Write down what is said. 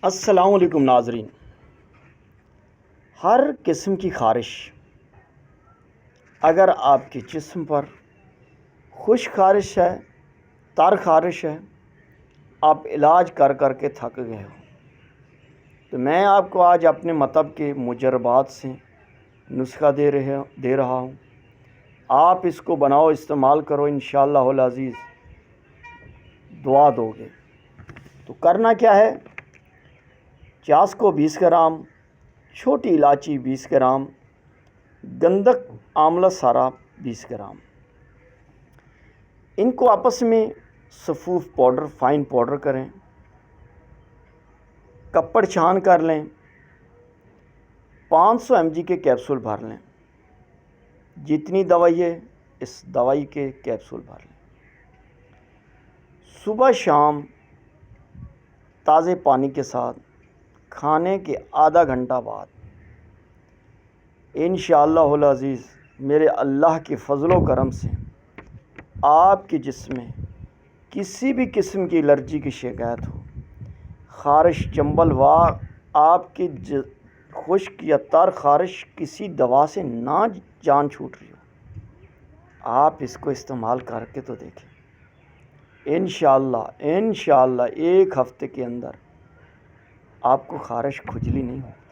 السلام علیکم ناظرین. ہر قسم کی خارش اگر آپ کے جسم پر خشک خارش ہے، تر خارش ہے، آپ علاج کر کر کے تھک گئے ہو، تو میں آپ کو آج اپنے مطب کے مجربات سے نسخہ دے رہا ہوں. آپ اس کو بناؤ، استعمال کرو، انشاءاللہ العزیز دعا دو گے. تو کرنا کیا ہے؟ چاس کو 20 گرام، چھوٹی الائچی 20 گرام، گندک آملہ سارا 20 گرام، ان کو آپس میں صفوف پاؤڈر، فائن پاؤڈر کریں، کپڑ چھان کر لیں، 500 mg کے کیپسول بھر لیں. جتنی دوائی ہے اس دوائی کے کیپسول بھر لیں. صبح شام تازے پانی کے ساتھ کھانے کے آدھا گھنٹہ بعد انشاءاللہ العزیز میرے اللہ کے فضل و کرم سے آپ کے جسم میں کسی بھی قسم کی الرجی کی شکایت ہو، خارش، چنبل، آپ کی خشک یا تر خارش کسی دوا سے نہ جان چھوٹ رہی ہو، آپ اس کو استعمال کر کے تو دیکھیں. انشاءاللہ 1 ہفتے کے اندر آپ کو خارش، کھجلی نہیں ہوگی.